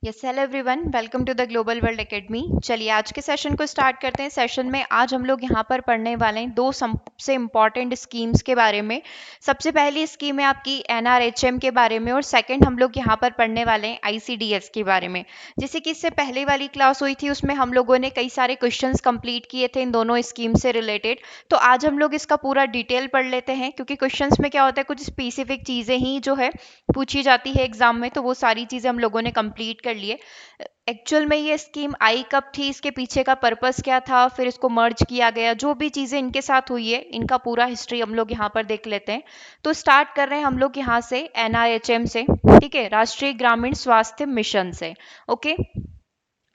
Yes hello everyone, welcome to the Global World Academy. चलिए आज के सेशन को स्टार्ट करते हैं। सेशन में आज हम लोग यहाँ पर पढ़ने वाले हैं दो सबसे इम्पॉर्टेंट स्कीम्स के बारे में। सबसे पहली स्कीम है आपकी एनआरएचएम के बारे में और सेकंड हम लोग यहाँ पर पढ़ने वाले हैं आईसीडीएस के बारे में। जैसे कि इससे पहले वाली क्लास हुई थी उसमें हम लोगों ने कई सारे क्वेश्चंस कंप्लीट किए थे इन दोनों स्कीम से रिलेटेड। तो आज हम लोग इसका पूरा डिटेल पढ़ लेते हैं, क्योंकि क्वेश्चंस में क्या होता है, कुछ स्पेसिफिक चीज़ें ही जो है पूछी जाती है एग्जाम में, तो वो सारी चीज़ें हम लोगों ने कंप्लीट कर लिए। एक्चुअल में ये स्कीम आई कब थी, इसके पीछे का पर्पस क्या था, फिर इसको मर्ज किया गया, जो भी चीज़ें इनके साथ हुई है इनका पूरा हिस्ट्री हम लोग यहाँ पर देख लेते हैं। तो स्टार्ट कर रहे हैं हम लोग यहाँ से एनआरएचएम से, ठीक है, राष्ट्रीय ग्रामीण स्वास्थ्य मिशन से। ओके,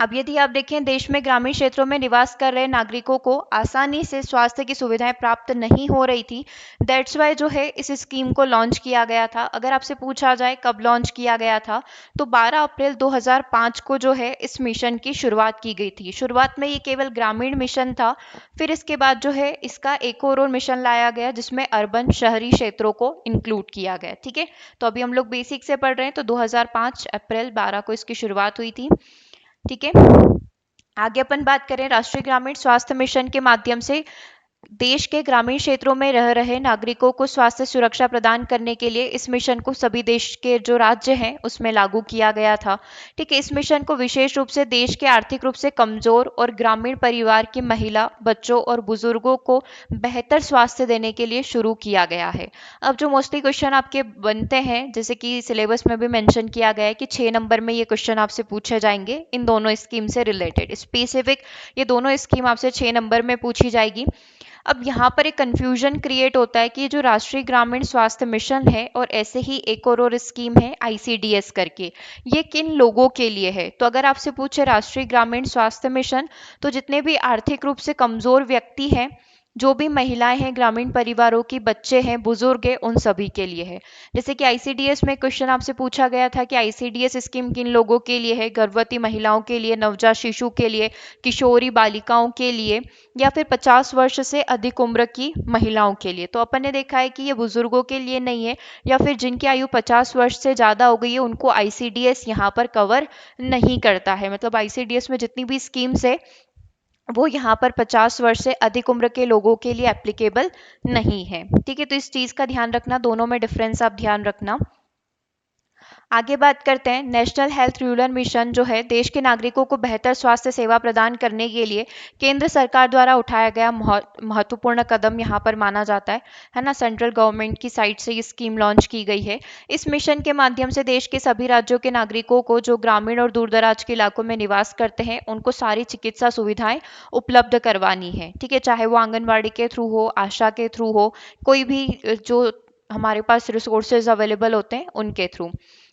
अब यदि आप देखें, देश में ग्रामीण क्षेत्रों में निवास कर रहे नागरिकों को आसानी से स्वास्थ्य की सुविधाएं प्राप्त नहीं हो रही थी। दैट्स वाई जो है इस स्कीम को लॉन्च किया गया था। अगर आपसे पूछा जाए कब लॉन्च किया गया था, तो 12 अप्रैल 2005 को जो है इस मिशन की शुरुआत की गई थी। शुरुआत में ये केवल ग्रामीण मिशन था, फिर इसके बाद जो है इसका एक और मिशन लाया गया जिसमें अर्बन शहरी क्षेत्रों को इंक्लूड किया गया। ठीक है, तो अभी हम लोग बेसिक से पढ़ रहे हैं। तो 2005 अप्रैल 12 को इसकी शुरुआत हुई थी। ठीक है, आगे अपन बात करें राष्ट्रीय ग्रामीण स्वास्थ्य मिशन के माध्यम से देश के ग्रामीण क्षेत्रों में रह रहे नागरिकों को स्वास्थ्य सुरक्षा प्रदान करने के लिए इस मिशन को सभी देश के जो राज्य हैं उसमें लागू किया गया था। ठीक है, इस मिशन को विशेष रूप से देश के आर्थिक रूप से कमजोर और ग्रामीण परिवार की महिला, बच्चों और बुजुर्गों को बेहतर स्वास्थ्य देने के लिए शुरू किया गया है। अब जो मोस्टली क्वेश्चन आपके बनते हैं, जैसे कि सिलेबस में भी मेंशन किया गया है कि 6 नंबर में ये क्वेश्चन आपसे पूछे जाएंगे इन दोनों स्कीम से रिलेटेड स्पेसिफिक। ये दोनों स्कीम आपसे 6 नंबर में पूछी जाएगी। अब यहाँ पर एक कंफ्यूजन क्रिएट होता है कि ये जो राष्ट्रीय ग्रामीण स्वास्थ्य मिशन है और ऐसे ही एक और स्कीम है आईसीडीएस करके, ये किन लोगों के लिए है। तो अगर आपसे पूछे राष्ट्रीय ग्रामीण स्वास्थ्य मिशन, तो जितने भी आर्थिक रूप से कमजोर व्यक्ति हैं, जो भी महिलाएं हैं, ग्रामीण परिवारों की, बच्चे हैं, बुजुर्ग हैं, उन सभी के लिए है। जैसे कि आईसीडीएस में क्वेश्चन आपसे पूछा गया था कि आईसीडीएस स्कीम किन लोगों के लिए है, गर्भवती महिलाओं के लिए, नवजात शिशु के लिए, किशोरी बालिकाओं के लिए, या फिर 50 वर्ष से अधिक उम्र की महिलाओं के लिए। तो अपन ने देखा है कि ये बुजुर्गों के लिए नहीं है, या फिर जिनकी आयु 50 वर्ष से ज़्यादा हो गई है उनको आईसीडीएस यहाँ पर कवर नहीं करता है। मतलब आईसीडीएस में जितनी भी स्कीम्स है वो यहाँ पर 50 वर्ष से अधिक उम्र के लोगों के लिए एप्लीकेबल नहीं है। ठीक है, तो इस चीज़ का ध्यान रखना, दोनों में डिफरेंस आप ध्यान रखना। आगे बात करते हैं, नेशनल हेल्थ रूरल मिशन जो है देश के नागरिकों को बेहतर स्वास्थ्य सेवा प्रदान करने के लिए केंद्र सरकार द्वारा उठाया गया महत्वपूर्ण कदम यहाँ पर माना जाता है ना। सेंट्रल गवर्नमेंट की साइड से ये स्कीम लॉन्च की गई है। इस मिशन के माध्यम से देश के सभी राज्यों के नागरिकों को जो ग्रामीण और दूरदराज के इलाकों में निवास करते हैं उनको सारी चिकित्सा सुविधाएं उपलब्ध करवानी है। ठीक है, चाहे वो आंगनबाड़ी के थ्रू हो, आशा के थ्रू हो, कोई भी जो हमारे पास रिसोर्सेज अवेलेबल होते हैं उनके थ्रू।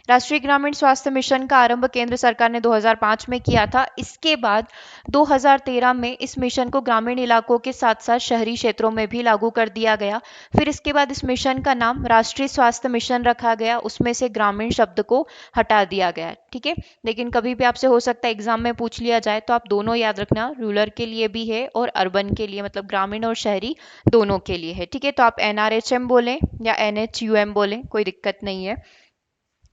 राष्ट्रीय ग्रामीण स्वास्थ्य मिशन का आरंभ केंद्र सरकार ने 2005 में किया था। इसके बाद 2013 में इस मिशन को ग्रामीण इलाकों के साथ साथ शहरी क्षेत्रों में भी लागू कर दिया गया। फिर इसके बाद इस मिशन का नाम राष्ट्रीय स्वास्थ्य मिशन रखा गया, उसमें से ग्रामीण शब्द को हटा दिया गया। ठीक है, लेकिन कभी भी आपसे हो सकता है एग्जाम में पूछ लिया जाए, तो आप दोनों याद रखना, रूरल के लिए भी है और अर्बन के लिए, मतलब ग्रामीण और शहरी दोनों के लिए है। ठीक है, तो आप एनआरएचएम बोलें या एनएचयूएम बोलें, कोई दिक्कत नहीं है।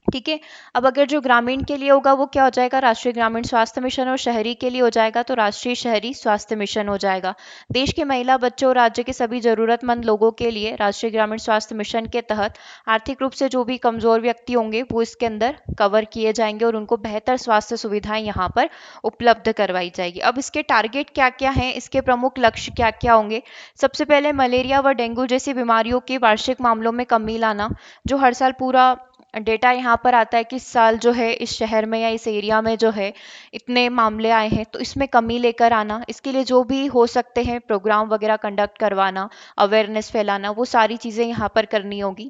ठीक है, अब अगर जो ग्रामीण के लिए होगा वो क्या हो जाएगा, राष्ट्रीय ग्रामीण स्वास्थ्य मिशन, और शहरी के लिए हो जाएगा तो राष्ट्रीय शहरी स्वास्थ्य मिशन हो जाएगा। देश के महिला, बच्चों और राज्य के सभी जरूरतमंद लोगों के लिए राष्ट्रीय ग्रामीण स्वास्थ्य मिशन के तहत आर्थिक रूप से जो भी कमजोर व्यक्ति होंगे वो इसके अंदर कवर किए जाएंगे और उनको बेहतर स्वास्थ्य सुविधाएं यहाँ पर उपलब्ध करवाई जाएगी। अब इसके टारगेट क्या क्या हैं, इसके प्रमुख लक्ष्य क्या क्या होंगे। सबसे पहले मलेरिया व डेंगू जैसी बीमारियों के वार्षिक मामलों में कमी लाना। जो हर साल पूरा डेटा यहाँ पर आता है कि इस साल जो है इस शहर में या इस एरिया में जो है इतने मामले आए हैं, तो इसमें कमी लेकर आना। इसके लिए जो भी हो सकते हैं प्रोग्राम वगैरह कंडक्ट करवाना, अवेयरनेस फैलाना, वो सारी चीज़ें यहाँ पर करनी होगी।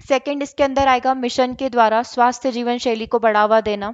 सेकंड, इसके अंदर आएगा मिशन के द्वारा स्वास्थ्य जीवन शैली को बढ़ावा देना,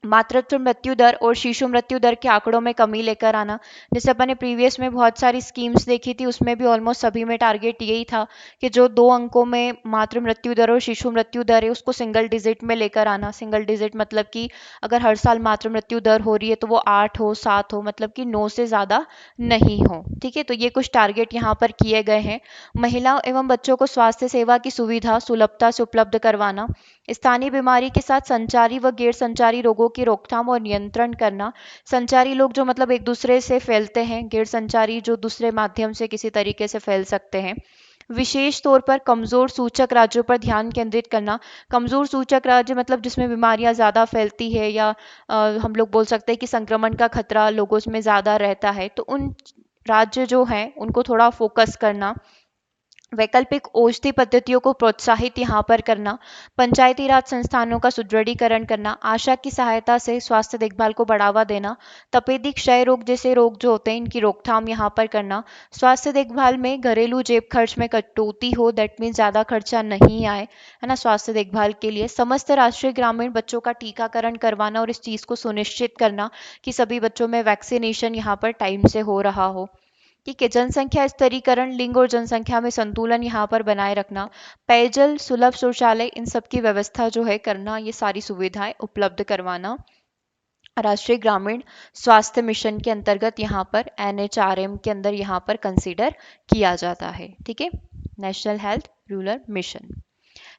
मातृत्व मृत्यु दर और शिशु मृत्यु दर के आंकड़ों में कमी लेकर आना। जैसे अपन ने प्रीवियस में बहुत सारी स्कीम्स देखी थी, उसमें भी ऑलमोस्ट सभी में टारगेट यही था कि जो 2 अंकों में मातृ मृत्यु दर और शिशु मृत्यु दर है उसको सिंगल डिजिट में लेकर आना। सिंगल डिजिट मतलब कि अगर हर साल मातृ मृत्यु दर हो रही है तो वो 8 हो, 7 हो, मतलब कि 9 से ज़्यादा नहीं हो। ठीक है, तो ये कुछ टारगेट यहाँ पर किए गए हैं। महिलाओं एवं बच्चों को स्वास्थ्य सेवा की सुविधा सुलभता से उपलब्ध करवाना, स्थानीय बीमारी के साथ संचारी व गैर संचारी रोगों की रोकथाम और नियंत्रण करना। संचारी लोग जो मतलब एक दूसरे से फैलते हैं, गैर संचारी जो दूसरे माध्यम से किसी तरीके से फैल सकते हैं। विशेष तौर पर कमजोर सूचक राज्यों पर ध्यान केंद्रित करना। कमजोर सूचक राज्य मतलब जिसमें बीमारियां ज़्यादा फैलती है या हम लोग बोल सकते हैं कि संक्रमण का खतरा लोगों में ज़्यादा रहता है, तो उन राज्य जो हैं उनको थोड़ा फोकस करना। वैकल्पिक औषधि पद्धतियों को प्रोत्साहित यहाँ पर करना। पंचायती राज संस्थानों का सुदृढ़ीकरण करना। आशा की सहायता से स्वास्थ्य देखभाल को बढ़ावा देना। तपेदिक क्षय रोग जैसे रोग जो होते हैं इनकी रोकथाम यहाँ पर करना। स्वास्थ्य देखभाल में घरेलू जेब खर्च में कटौती हो, दैट मीन्स ज़्यादा खर्चा नहीं आए, है ना, स्वास्थ्य देखभाल के लिए। समस्त राष्ट्रीय ग्रामीण बच्चों का टीकाकरण करवाना और इस चीज़ को सुनिश्चित करना कि सभी बच्चों में वैक्सीनेशन यहाँ पर टाइम से हो रहा हो। ठीक है, जनसंख्या स्तरीकरण, लिंग और जनसंख्या में संतुलन यहाँ पर बनाए रखना। पेयजल, सुलभ शौचालय, इन सब की व्यवस्था जो है करना, ये सारी सुविधाएं उपलब्ध करवाना राष्ट्रीय ग्रामीण स्वास्थ्य मिशन के अंतर्गत यहाँ पर NHRM के अंदर यहाँ पर कंसीडर किया जाता है। ठीक है, नेशनल हेल्थ रूरल मिशन।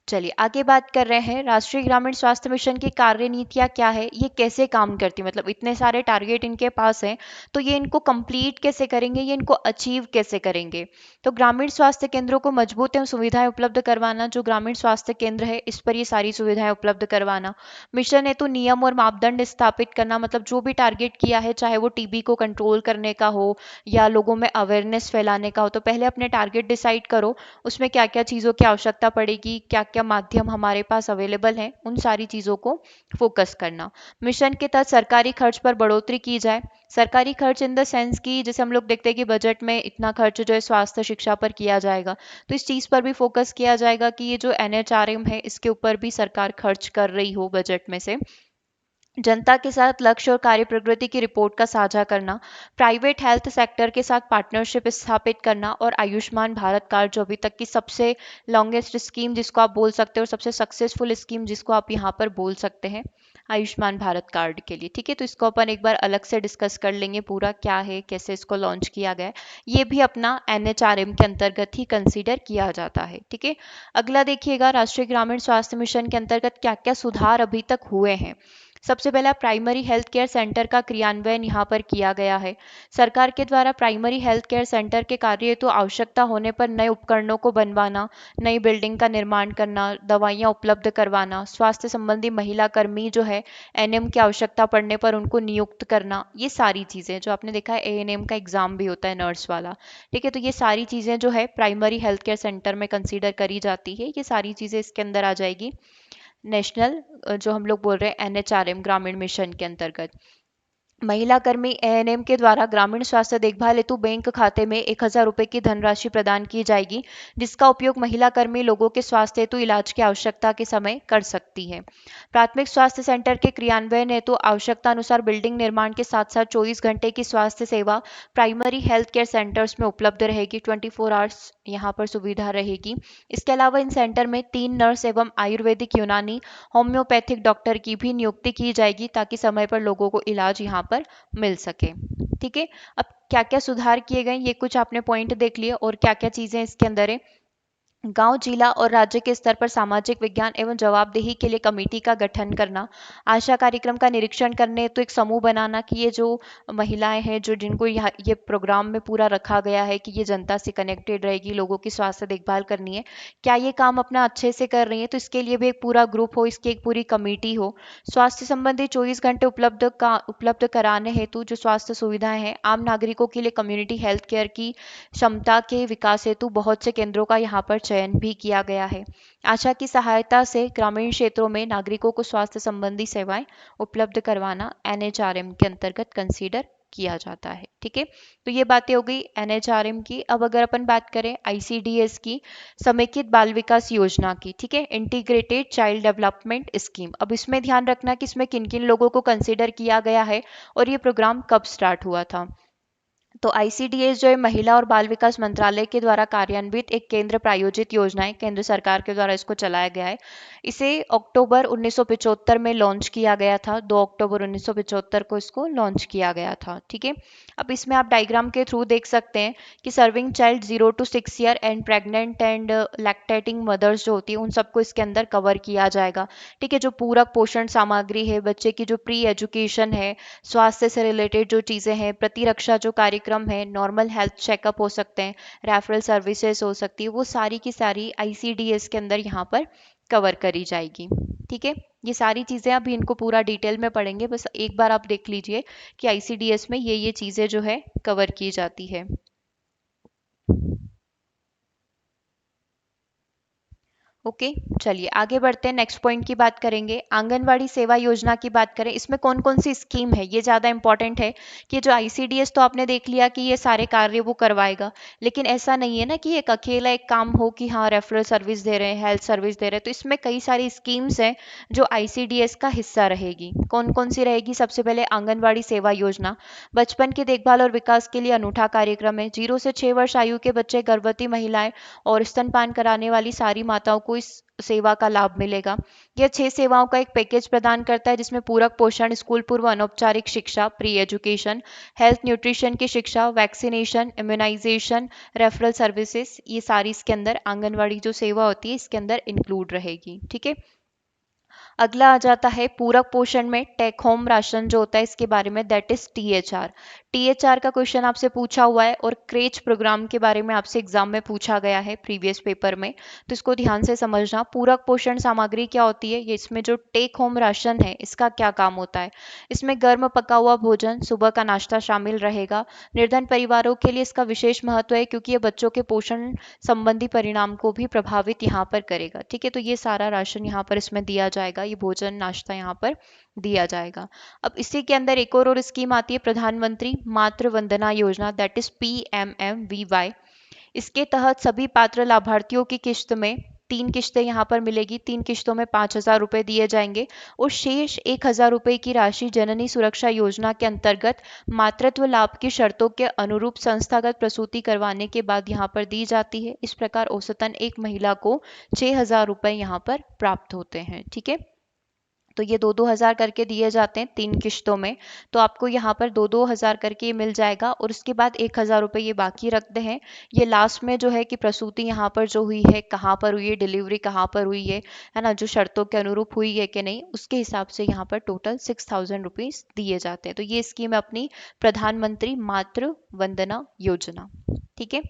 चलिए आगे बात कर रहे हैं राष्ट्रीय ग्रामीण स्वास्थ्य मिशन की कार्यनीतियाँ क्या है, ये कैसे काम करती है, मतलब इतने सारे टारगेट इनके पास हैं तो ये इनको कंप्लीट कैसे करेंगे, ये इनको अचीव कैसे करेंगे। तो ग्रामीण स्वास्थ्य केंद्रों को मजबूत एवं सुविधाएं उपलब्ध करवाना, जो ग्रामीण स्वास्थ्य केंद्र है इस पर ये सारी सुविधाएं उपलब्ध करवाना। मिशन हेतु नियम और मापदंड स्थापित करना, मतलब जो भी टारगेट किया है चाहे वो टीबी को कंट्रोल करने का हो या लोगों में अवेयरनेस फैलाने का हो, तो पहले अपने टारगेट डिसाइड करो, उसमें क्या क्या चीज़ों की आवश्यकता पड़ेगी, क्या क्या माध्यम हमारे पास अवेलेबल हैं, उन सारी चीज़ों को फोकस करना। मिशन के तहत सरकारी खर्च पर बढ़ोतरी की जाए। सरकारी खर्च इन द सेंस कि जैसे हम लोग देखते हैं कि बजट में इतना खर्च जो है स्वास्थ्य शिक्षा पर किया जाएगा, तो इस चीज़ पर भी फोकस किया जाएगा कि ये जो NHRM है इसके ऊपर भी सरकार खर्च कर रही हो बजट में से। जनता के साथ लक्ष्य और कार्य प्रगति की रिपोर्ट का साझा करना। प्राइवेट हेल्थ सेक्टर के साथ पार्टनरशिप स्थापित करना और आयुष्मान भारत कार्ड जो अभी तक की सबसे लॉन्गेस्ट स्कीम जिसको आप बोल सकते हो और सबसे सक्सेसफुल स्कीम जिसको आप यहाँ पर बोल सकते हैं, आयुष्मान भारत कार्ड के लिए। ठीक है, तो इसको अपन एक बार अलग से डिस्कस कर लेंगे, पूरा क्या है, कैसे इसको लॉन्च किया गया है, ये भी अपना NHRM के अंतर्गत ही कंसीडर किया जाता है। ठीक है, अगला देखिएगा राष्ट्रीय ग्रामीण स्वास्थ्य मिशन के अंतर्गत क्या क्या सुधार अभी तक हुए हैं। सबसे पहला प्राइमरी हेल्थ केयर सेंटर का क्रियान्वयन यहाँ पर किया गया है। सरकार के द्वारा प्राइमरी हेल्थ केयर सेंटर के कार्य हेतु आवश्यकता होने पर नए उपकरणों को बनवाना, नई बिल्डिंग का निर्माण करना, दवाइयाँ उपलब्ध करवाना, स्वास्थ्य संबंधी महिला कर्मी जो है NM की आवश्यकता पड़ने पर उनको नियुक्त करना, ये सारी चीज़ें जो आपने देखा है ANM का एग्जाम भी होता है नर्स वाला। ठीक है, तो ये सारी चीज़ें जो है प्राइमरी हेल्थ केयर सेंटर में कंसीडर करी जाती है, ये सारी चीज़ें इसके अंदर आ जाएगी नेशनल जो हम लोग बोल रहे हैं NHRM ग्रामीण मिशन के अंतर्गत। महिला कर्मी ANM के द्वारा ग्रामीण स्वास्थ्य देखभाल हेतु बैंक खाते में 1,000 रुपये की धनराशि प्रदान की जाएगी, जिसका उपयोग महिला कर्मी लोगों के स्वास्थ्य हेतु इलाज की आवश्यकता के समय कर सकती है। प्राथमिक स्वास्थ्य सेंटर के क्रियान्वयन हेतु आवश्यकता अनुसार बिल्डिंग निर्माण के साथ साथ 24 घंटे की स्वास्थ्य सेवा प्राइमरी हेल्थ केयर सेंटर्स में उपलब्ध रहेगी, 24 आवर्स यहाँ पर सुविधा रहेगी। इसके अलावा इन सेंटर में 3 नर्स एवं आयुर्वेदिक, यूनानी, होम्योपैथिक डॉक्टर की भी नियुक्ति की जाएगी ताकि समय पर लोगों को इलाज यहाँ पर मिल सके। ठीक है, अब क्या क्या सुधार किए गए ये कुछ आपने पॉइंट देख लिए और क्या क्या चीजें इसके अंदर है। गांव, जिला और राज्य के स्तर पर सामाजिक विज्ञान एवं जवाबदेही के लिए कमेटी का गठन करना। आशा कार्यक्रम का निरीक्षण करने तो एक समूह बनाना कि ये जो महिलाएं हैं जो जिनको ये प्रोग्राम में पूरा रखा गया है कि ये जनता से कनेक्टेड रहेगी, लोगों की स्वास्थ्य देखभाल करनी है, क्या ये काम अपना अच्छे से कर रही है, तो इसके लिए भी एक पूरा ग्रुप हो, इसकी एक पूरी कमेटी हो। स्वास्थ्य संबंधी 24 घंटे उपलब्ध कराने हेतु जो स्वास्थ्य सुविधाएं हैं आम नागरिकों के लिए कम्युनिटी हेल्थ केयर की क्षमता के विकास हेतु बहुत से केंद्रों का यहाँ पर चयन भी किया गया है। आशा की सहायता से ग्रामीण क्षेत्रों में नागरिकों को स्वास्थ्य संबंधी सेवाएं उपलब्ध करवाना NHRM के अंतर्गत कंसीडर किया जाता है। ठीक है, तो ये बातें हो गई NHRM की। अब अगर अपन बात करें ICDS की, समेकित बाल विकास योजना की, ठीक है, इंटीग्रेटेड चाइल्ड डेवलपमेंट स्कीम। अब इसमें ध्यान रखना कि इसमें किन किन लोगों को कंसीडर किया गया है और ये प्रोग्राम कब स्टार्ट हुआ था। तो आईसीडीएस जो है महिला और बाल विकास मंत्रालय के द्वारा कार्यान्वित एक केंद्र प्रायोजित योजना है, केंद्र सरकार के द्वारा इसको चलाया गया है। इसे अक्टूबर 1975 में लॉन्च किया गया था, 2 अक्टूबर 1975 को इसको लॉन्च किया गया था। ठीक है, अब इसमें आप डायग्राम के थ्रू देख सकते हैं कि serving child 0 to 6 year and pregnant and lactating mothers जो होती है उन सबको इसके अंदर कवर किया जाएगा। ठीक है, जो पूरक पोषण सामग्री है, बच्चे की जो प्री एजुकेशन है, स्वास्थ्य से रिलेटेड जो चीज़ें हैं, प्रतिरक्षा जो कार्यक्रम है, नॉर्मल हेल्थ चेकअप हो सकते हैं, रेफरल सर्विसेज हो सकती है, वो सारी की सारी आईसीडीएस के अंदर यहाँ पर कवर करी जाएगी। ठीक है, ये सारी चीज़ें अभी इनको पूरा डिटेल में पढ़ेंगे, बस एक बार आप देख लीजिए कि आईसीडीएस में ये चीज़ें जो है कवर की जाती है। ओके, चलिए आगे बढ़ते हैं, नेक्स्ट पॉइंट की बात करेंगे। आंगनवाड़ी सेवा योजना की बात करें, इसमें कौन कौन सी स्कीम है, ये ज़्यादा इंपॉर्टेंट है कि जो आईसीडीएस तो आपने देख लिया कि ये सारे कार्य वो करवाएगा, लेकिन ऐसा नहीं है ना कि एक अकेला एक काम हो कि हाँ रेफरल सर्विस दे रहे हैं, हेल्थ सर्विस दे रहे हैं। तो इसमें कई सारी स्कीम्स हैं जो आईसीडीएस का हिस्सा रहेगी। कौन कौन सी रहेगी? सबसे पहले आंगनवाड़ी सेवा योजना, बचपन की देखभाल और विकास के लिए अनूठा कार्यक्रम है। 0 से 6 वर्ष आयु के बच्चे, गर्भवती महिलाएं और स्तनपान कराने वाली सारी माताओं को इस सेवा का लाभ मिलेगा। यह 6 सेवाओं का एक पैकेज प्रदान करता है जिसमें पूरक पोषण, स्कूल पूर्व अनौपचारिक शिक्षा, प्री एजुकेशन, हेल्थ न्यूट्रिशन की शिक्षा, वैक्सीनेशन, इम्यूनाइजेशन, रेफरल सर्विसेज, ये सारी इसके अंदर आंगनवाड़ी जो सेवा होती है इसके अंदर इंक्लूड रहेगी। ठीक है, अगला आ जाता है पूरक पोषण में टेक होम राशन जो होता है इसके बारे में, दैट इज टीएचआर। टीएचआर का क्वेश्चन आपसे पूछा हुआ है और क्रेच प्रोग्राम के बारे में आपसे एग्जाम में पूछा गया है प्रीवियस पेपर में, तो इसको ध्यान से समझना। पूरक पोषण सामग्री क्या होती है, ये इसमें जो टेक होम राशन है इसका क्या काम होता है? इसमें गर्म पका हुआ भोजन, सुबह का नाश्ता शामिल रहेगा। निर्धन परिवारों के लिए इसका विशेष महत्व है क्योंकि ये बच्चों के पोषण संबंधी परिणाम को भी प्रभावित यहाँ पर करेगा। ठीक है, तो ये सारा राशन यहाँ पर इसमें दिया जाएगा, ये भोजन नाश्ता यहाँ पर दिया जाएगा। अब इसी के अंदर एक और स्कीम आती है, प्रधानमंत्री मातृ Vandana Yojana, that is PMMVY। इसके तहत सभी पात्र लाभार्थियों की किश्त में 3 किश्तें यहाँ पर मिलेगी, 3 किश्तों में 5,000 रुपए दिए जाएंगे और शेष 1,000 रुपए की राशि जननी सुरक्षा योजना के अंतर्गत मातृत्व लाभ की शर्तों के अनुरूप संस्थागत प्रसूति करवाने के बाद यहाँ पर दी जाती है। इस प्रकार औसतन एक महिला को 6,000 रुपए यहाँ पर प्राप्त होते हैं। ठीक है, तो ये 2-2 हज़ार करके दिए जाते हैं 3 किश्तों में, तो आपको यहाँ पर 2-2 हज़ार करके ये मिल जाएगा और उसके बाद 1,000 रुपये ये बाकी रखते हैं। ये लास्ट में जो है कि प्रसूति यहाँ पर जो हुई है, कहाँ पर हुई है, डिलीवरी कहाँ पर हुई है ना, जो शर्तों के अनुरूप हुई है कि नहीं, उसके हिसाब से यहाँ पर टोटल 6,000 रुपीज़ दिए जाते हैं। तो ये स्कीम है अपनी प्रधानमंत्री मातृ वंदना योजना। ठीक है,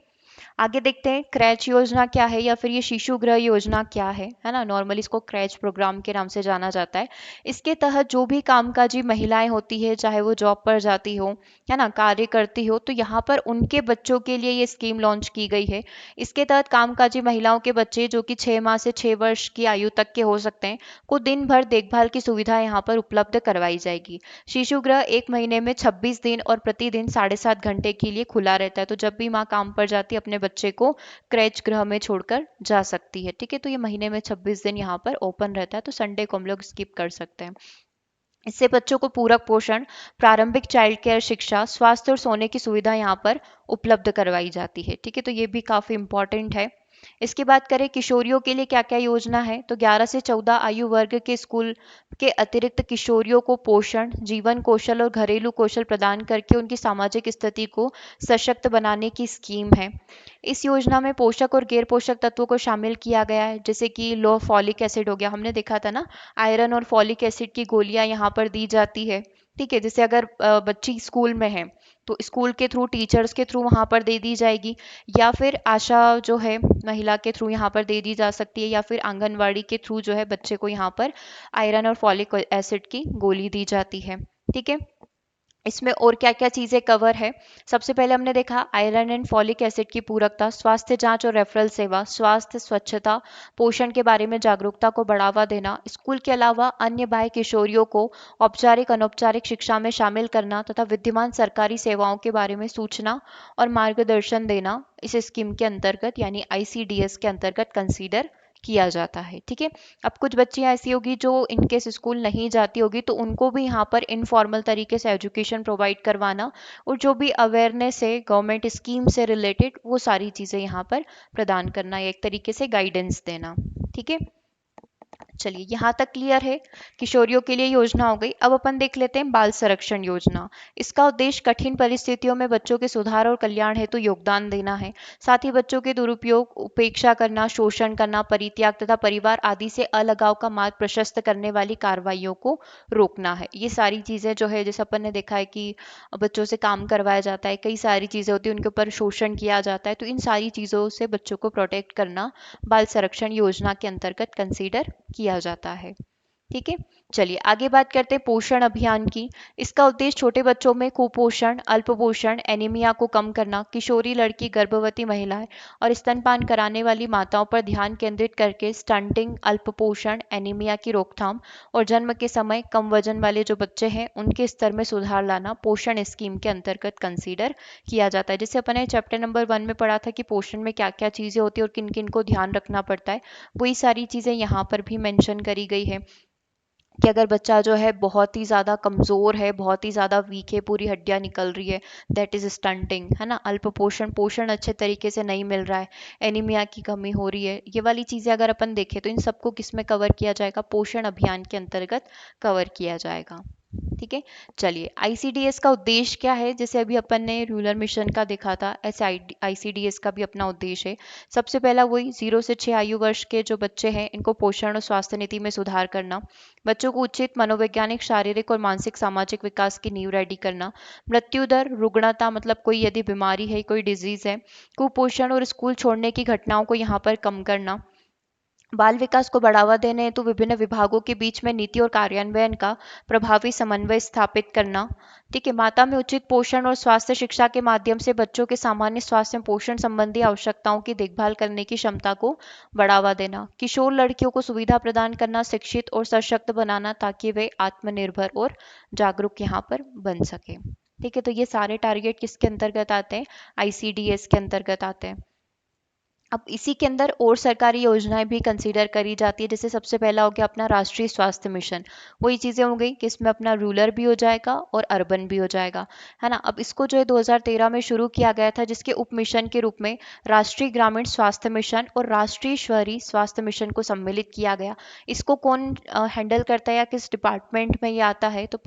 आगे देखते हैं क्रैच योजना क्या है या फिर ये शिशु गृह योजना क्या है ना, नॉर्मली इसको क्रैच प्रोग्राम के नाम से जाना जाता है। इसके तहत जो भी कामकाजी महिलाएं होती है, चाहे वो जॉब पर जाती हो, है ना, कार्य करती हो, तो यहाँ पर उनके बच्चों के लिए ये स्कीम लॉन्च की गई है। इसके तहत कामकाजी महिलाओं के बच्चे जो कि 6 माह से 6 वर्ष की आयु तक के हो सकते हैं को दिन भर देखभाल की सुविधा यहाँ पर उपलब्ध करवाई जाएगी। शिशु गृह 1 महीने में 26 दिन और प्रतिदिन 7.5 घंटे के लिए खुला रहता है, तो जब भी माँ काम पर जाती है अपने बच्चे को क्रैच गृह में छोड़कर जा सकती है। ठीक है, तो ये महीने में 26 दिन यहाँ पर ओपन रहता है, तो संडे को हम लोग स्किप कर सकते हैं। इससे बच्चों को पूरक पोषण, प्रारंभिक चाइल्ड केयर शिक्षा, स्वास्थ्य और सोने की सुविधा यहाँ पर उपलब्ध करवाई जाती है। ठीक है, तो ये भी काफ़ी इंपॉर्टेंट है। इसकी बात करें किशोरियों के लिए क्या क्या योजना है, तो 11 से 14 आयु वर्ग के स्कूल के अतिरिक्त किशोरियों को पोषण, जीवन कौशल और घरेलू कौशल प्रदान करके उनकी सामाजिक स्थिति को सशक्त बनाने की स्कीम है। इस योजना में पोषक और गैर पोषक तत्वों को शामिल किया गया है, जैसे कि लो फॉलिक एसिड हो गया, हमने देखा था ना, आयरन और फॉलिक एसिड की गोलियां यहाँ पर दी जाती है। ठीक है, जैसे अगर बच्ची स्कूल में है तो स्कूल के थ्रू, टीचर्स के थ्रू वहाँ पर दे दी जाएगी, या फिर आशा जो है महिला के थ्रू यहाँ पर दे दी जा सकती है, या फिर आंगनवाड़ी के थ्रू जो है बच्चे को यहाँ पर आयरन और फॉलिक एसिड की गोली दी जाती है। ठीक है, इसमें और क्या क्या चीज़ें कवर है, सबसे पहले हमने देखा आयरन एंड फॉलिक एसिड की पूरकता, स्वास्थ्य जांच और रेफरल सेवा, स्वास्थ्य स्वच्छता, पोषण के बारे में जागरूकता को बढ़ावा देना, स्कूल के अलावा अन्य बाह्य किशोरियों को औपचारिक अनौपचारिक शिक्षा में शामिल करना तथा विद्यमान सरकारी सेवाओं के बारे में सूचना और मार्गदर्शन देना इस स्कीम के अंतर्गत यानी आईसीडीएस के अंतर्गत कंसीडर किया जाता है। ठीक है, अब कुछ बच्चियां ऐसी होगी जो इनकेस स्कूल नहीं जाती होगी तो उनको भी यहाँ पर इनफॉर्मल तरीके से एजुकेशन प्रोवाइड करवाना और जो भी अवेयरनेस है गवर्नमेंट स्कीम से रिलेटेड वो सारी चीज़ें यहाँ पर प्रदान करना या एक तरीके से गाइडेंस देना। ठीक है, चलिए यहाँ तक क्लियर है। किशोरियों के लिए योजना हो गई। अब अपन देख लेते हैं बाल संरक्षण योजना। इसका उद्देश्य कठिन परिस्थितियों में बच्चों के सुधार और कल्याण हेतु योगदान देना है। साथ ही बच्चों के दुरुपयोग, उपेक्षा करना, शोषण करना, परित्याग तथा परिवार आदि से अलगाव का मार्ग प्रशस्त करने वाली कार्रवाइयों को रोकना है। ये सारी चीजें जो है, जैसे अपन ने देखा है कि बच्चों से काम करवाया जाता है, कई सारी चीजें होती है, उनके ऊपर शोषण किया जाता है, तो इन सारी चीजों से बच्चों को प्रोटेक्ट करना बाल संरक्षण योजना के अंतर्गत कंसीडर किया जाता है। ठीक है, चलिए आगे बात करते हैं पोषण अभियान की। इसका उद्देश्य छोटे बच्चों में कुपोषण, अल्पपोषण, एनीमिया को कम करना, किशोरी लड़की, गर्भवती महिलाएं और स्तनपान कराने वाली माताओं पर ध्यान केंद्रित करके स्टंटिंग, अल्पपोषण, एनीमिया की रोकथाम और जन्म के समय कम वजन वाले जो बच्चे हैं उनके स्तर में सुधार लाना पोषण स्कीम के अंतर्गत कंसीडर किया जाता है। जैसे अपने चैप्टर नंबर 1 में पढ़ा था कि पोषण में क्या क्या चीजें होती है और किन किन को ध्यान रखना पड़ता है, वही सारी चीजें यहाँ पर भी मेंशन करी गई है कि अगर बच्चा जो है बहुत ही ज़्यादा कमज़ोर है, बहुत ही ज़्यादा वीक है, पूरी हड्डियाँ निकल रही है, दैट इज़ स्टंटिंग, है ना। अल्प पोषण, पोषण अच्छे तरीके से नहीं मिल रहा है, एनीमिया की कमी हो रही है, ये वाली चीज़ें अगर अपन देखें तो इन सबको किस में कवर किया जाएगा, पोषण अभियान के अंतर्गत कवर किया जाएगा। ठीक है, चलिए आईसीडीएस का उद्देश्य क्या है, जैसे अभी अपन ने रूरल मिशन का देखा था, ऐसे आईसीडीएस का भी अपना उद्देश्य है। सबसे पहला वही 0 से 6 आयु वर्ष के जो बच्चे हैं इनको पोषण और स्वास्थ्य नीति में सुधार करना, बच्चों को उचित मनोवैज्ञानिक, शारीरिक और मानसिक सामाजिक विकास की नींव रेडी करना, मृत्यु दर, रुग्णता मतलब कोई यदि बीमारी है, कोई डिजीज है, कुपोषण और स्कूल छोड़ने की घटनाओं को यहाँ पर कम करना, बाल विकास को बढ़ावा देने हेतु विभिन्न विभागों के बीच में नीति और कार्यान्वयन का प्रभावी समन्वय स्थापित करना। ठीक है, माता में उचित पोषण और स्वास्थ्य शिक्षा के माध्यम से बच्चों के सामान्य स्वास्थ्य और पोषण संबंधी आवश्यकताओं की देखभाल करने की क्षमता को बढ़ावा देना, किशोर लड़कियों को सुविधा प्रदान करना, शिक्षित और सशक्त बनाना ताकि वे आत्मनिर्भर और जागरूक यहाँ पर बन सके। ठीक है, तो ये सारे टारगेट किसके अंतर्गत आते हैं, आईसीडीएस के अंतर्गत आते हैं। अब इसी के अंदर और सरकारी योजनाएं भी कंसीडर करी जाती है। जैसे सबसे पहला हो गया अपना राष्ट्रीय स्वास्थ्य मिशन, वही चीज़ें हो गई कि इसमें अपना रूरल भी हो जाएगा और अर्बन भी हो जाएगा, है ना। अब इसको जो है 2013 में शुरू किया गया था, जिसके उप मिशन के रूप में राष्ट्रीय ग्रामीण स्वास्थ्य मिशन और राष्ट्रीय शहरी स्वास्थ्य मिशन को सम्मिलित किया गया। इसको कौन हैंडल करता है या किस डिपार्टमेंट में ये आता है, तो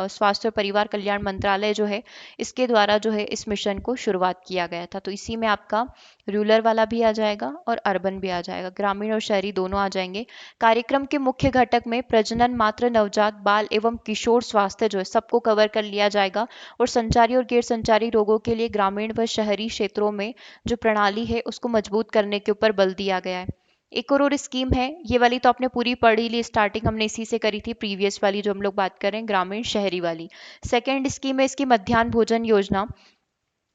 स्वास्थ्य और परिवार कल्याण मंत्रालय जो है इसके द्वारा जो है इस मिशन को शुरुआत किया गया था। तो इसी में आपका रूरल वाला भी आ जाएगा और अर्बन भी आ जाएगा, ग्रामीण और शहरी दोनों आ जाएंगे। कार्यक्रम के मुख्य घटक में प्रजनन, मातृ, नवजात, बाल एवं किशोर स्वास्थ्य जो है सबको कवर कर लिया जाएगा और संचारी और गैर संचारी रोगों के लिए ग्रामीण व शहरी क्षेत्रों में जो प्रणाली है उसको मजबूत करने के ऊपर बल दिया गया है। एक और स्कीम है, ये वाली तो आपने पूरी पढ़ी ली, स्टार्टिंग हमने इसी से करी थी, प्रीवियस वाली जो हम लोग बात कर रहे हैं ग्रामीण शहरी वाली। सेकेंड स्कीम है इसकी मध्याह्न भोजन योजना।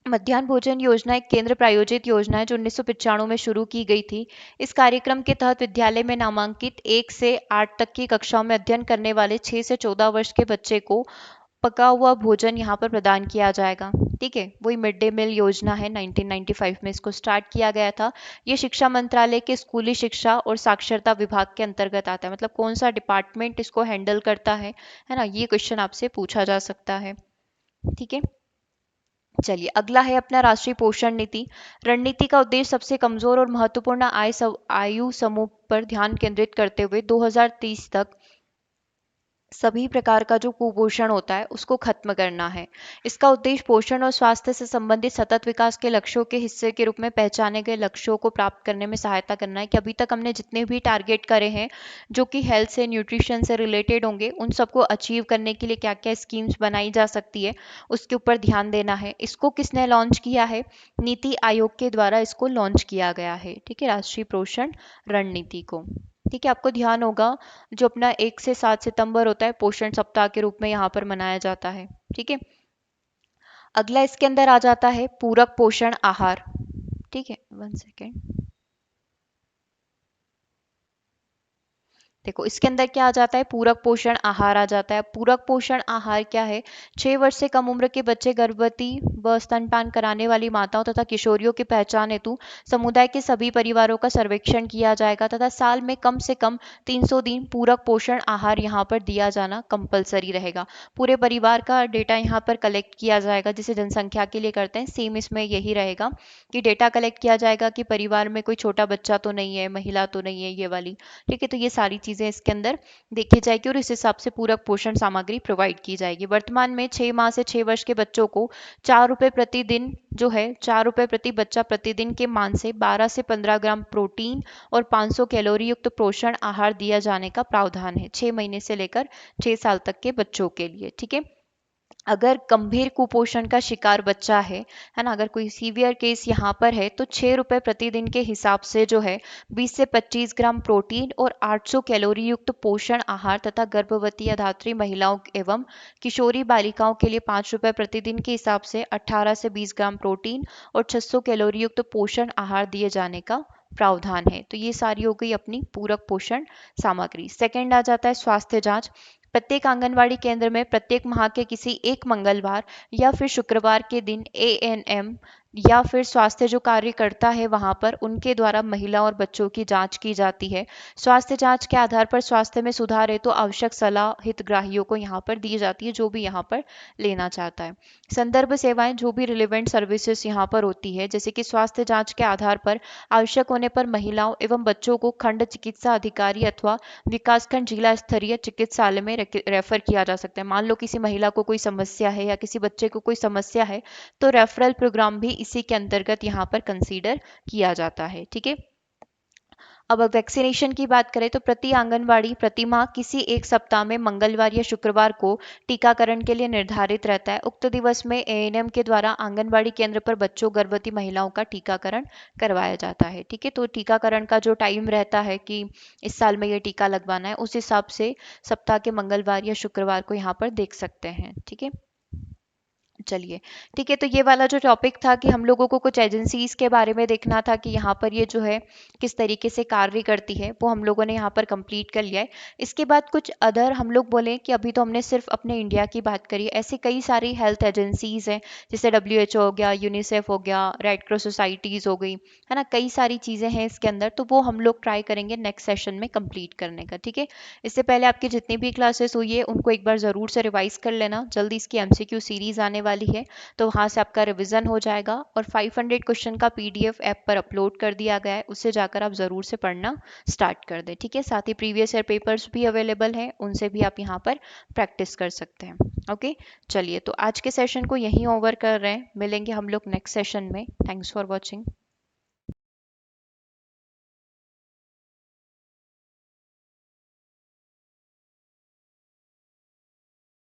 मध्याह्न भोजन योजना एक केंद्र प्रायोजित योजना है जो 1995 में शुरू की गई थी। इस कार्यक्रम के तहत विद्यालय में नामांकित 1 से 8 तक की कक्षाओं में अध्ययन करने वाले 6 से 14 वर्ष के बच्चे को पका हुआ भोजन यहाँ पर प्रदान किया जाएगा। ठीक है, वही मिड डे मील योजना है, 1995 में इसको स्टार्ट किया गया था। ये शिक्षा मंत्रालय के स्कूली शिक्षा और साक्षरता विभाग के अंतर्गत आता है, मतलब कौन सा डिपार्टमेंट इसको हैंडल करता है ना, ये क्वेश्चन आपसे पूछा जा सकता है। ठीक है, चलिए अगला है अपना राष्ट्रीय पोषण नीति। रणनीति का उद्देश्य सबसे कमजोर और महत्वपूर्ण आयु समूह पर ध्यान केंद्रित करते हुए 2030 तक सभी प्रकार का जो कुपोषण होता है उसको खत्म करना है। इसका उद्देश्य पोषण और स्वास्थ्य से संबंधित सतत विकास के लक्ष्यों के हिस्से के रूप में पहचाने गए लक्ष्यों को प्राप्त करने में सहायता करना है, कि अभी तक हमने जितने भी टारगेट करे हैं जो कि हेल्थ से, न्यूट्रिशन से रिलेटेड होंगे, उन सबको अचीव करने के लिए क्या क्या स्कीम्स बनाई जा सकती है उसके ऊपर ध्यान देना है। इसको किसने लॉन्च किया है, नीति आयोग के द्वारा इसको लॉन्च किया गया है। ठीक है, राष्ट्रीय पोषण रणनीति को। ठीक है, आपको ध्यान होगा जो अपना 1 से 7 सितंबर होता है पोषण सप्ताह के रूप में यहाँ पर मनाया जाता है। ठीक है, अगला इसके अंदर आ जाता है पूरक पोषण आहार। ठीक है, 1 सेकेंड। देखो इसके अंदर क्या आ जाता है, पूरक पोषण आहार आ जाता है। पूरक पोषण आहार क्या है, 6 वर्ष से कम उम्र के बच्चे, गर्भवती व स्तनपान कराने वाली माताओं तथा किशोरियों की पहचान हेतु समुदाय के सभी परिवारों का सर्वेक्षण किया जाएगा तथा साल में कम से कम 300 दिन पूरक पोषण आहार यहाँ पर दिया जाना कंपलसरी रहेगा। पूरे परिवार का डेटा यहाँ पर कलेक्ट किया जाएगा, जिसे जनसंख्या के लिए करते हैं, सेम इसमें यही रहेगा कि डेटा कलेक्ट किया जाएगा कि परिवार में कोई छोटा बच्चा तो नहीं है, महिला तो नहीं है, ये वाली। ठीक है, तो ये सारी चीज़ें इसके अंदर देखी जाएगी और इस हिसाब से पूरक पोषण सामग्री प्रोवाइड की जाएगी। वर्तमान में 6 माह से 6 वर्ष के बच्चों को 4 रुपये प्रतिदिन जो है, 4 रुपये प्रति बच्चा प्रतिदिन के मान से 12 से 15 ग्राम प्रोटीन और 500 कैलोरी युक्त पोषण आहार दिया जाने का प्रावधान है, 6 महीने से लेकर 6 साल तक के बच्चों के लिए। ठीक है, अगर गंभीर कुपोषण का शिकार बच्चा है ना, अगर कोई सीवियर केस यहाँ पर है, तो 6 रुपये प्रतिदिन के हिसाब से जो है 20 से 25 ग्राम प्रोटीन और 800 कैलोरी युक्त पोषण आहार तथा गर्भवती या धात्री महिलाओं एवं किशोरी बालिकाओं के लिए 5 रुपये प्रतिदिन के हिसाब से 18 से 20 ग्राम प्रोटीन और 600 कैलोरी युक्त पोषण आहार दिए जाने का प्रावधान है। तो ये सारी हो गई अपनी पूरक पोषण सामग्री। सेकंड आ जाता है स्वास्थ्य जांच। प्रत्येक आंगनवाड़ी केंद्र में प्रत्येक माह के किसी एक मंगलवार या फिर शुक्रवार के दिन एएनएम या फिर स्वास्थ्य जो कार्य करता है वहां पर, उनके द्वारा महिला और बच्चों की जांच की जाती है। स्वास्थ्य जांच के आधार पर स्वास्थ्य में सुधार है तो आवश्यक सलाह हितग्राहियों को यहाँ पर दी जाती है, जो भी यहाँ पर लेना चाहता है। संदर्भ सेवाएं, जो भी रिलेवेंट सर्विसेज यहाँ पर होती है, जैसे कि स्वास्थ्य जांच के आधार पर आवश्यक होने पर महिलाओं एवं बच्चों को खंड चिकित्सा अधिकारी अथवा विकासखंड जिला स्तरीय चिकित्सालय में रेफर किया जा सकता है। मान लो किसी महिला को कोई समस्या है या किसी बच्चे को कोई समस्या है, तो रेफरल प्रोग्राम भी इसी के अंतर्गत यहाँ पर कंसीडर किया जाता है। ठीक है, अब वैक्सीनेशन की बात करें तो प्रति आंगनवाड़ी प्रति माह किसी एक सप्ताह में मंगलवार या शुक्रवार को टीकाकरण के लिए निर्धारित रहता है। उक्त दिवस में एएनएम के द्वारा आंगनवाड़ी केंद्र पर बच्चों, गर्भवती महिलाओं का टीकाकरण करवाया जाता है। ठीक है, तो टीकाकरण का जो टाइम रहता है कि इस साल में ये टीका लगवाना है, उस हिसाब से सप्ताह के मंगलवार या शुक्रवार को यहाँ पर देख सकते हैं। ठीक है, चलिए, ठीक है, तो ये वाला जो टॉपिक था कि हम लोगों को कुछ एजेंसीज के बारे में देखना था कि यहाँ पर ये जो है किस तरीके से कार्य करती है, वो हम लोगों ने यहाँ पर कंप्लीट कर लिया है। इसके बाद कुछ अदर हम लोग बोले कि अभी तो हमने सिर्फ अपने इंडिया की बात करी, ऐसे कई सारी हेल्थ एजेंसीज हैं, जैसे WHO हो गया, यूनिसेफ हो गया, रेड क्रॉस सोसाइटीज़ हो गई, है ना, कई सारी चीज़ें हैं इसके अंदर, तो वो हम लोग ट्राई करेंगे नेक्स्ट सेशन में कंप्लीट करने का। ठीक है, इससे पहले आपकी जितनी भी क्लासेस हुई है उनको एक बार ज़रूर से रिवाइज कर लेना, जल्दी इसकी MCQ सीरीज आने वाली है, तो वहाँ से आपका रिवीजन हो जाएगा। और 500 क्वेश्चन का PDF ऐप पर अपलोड कर दिया गया है, उससे जाकर आप ज़रूर से पढ़ना स्टार्ट कर दें। ठीक है, साथ ही प्रीवियस ईयर पेपर्स भी अवेलेबल हैं, उनसे भी आप यहाँ पर प्रैक्टिस कर सकते हैं। ओके, चलिए, तो आज के सेशन को यहीं ओवर कर रहे हैं, मिलेंगे हम लोग नेक्स्ट सेशन में। Thanks for watching.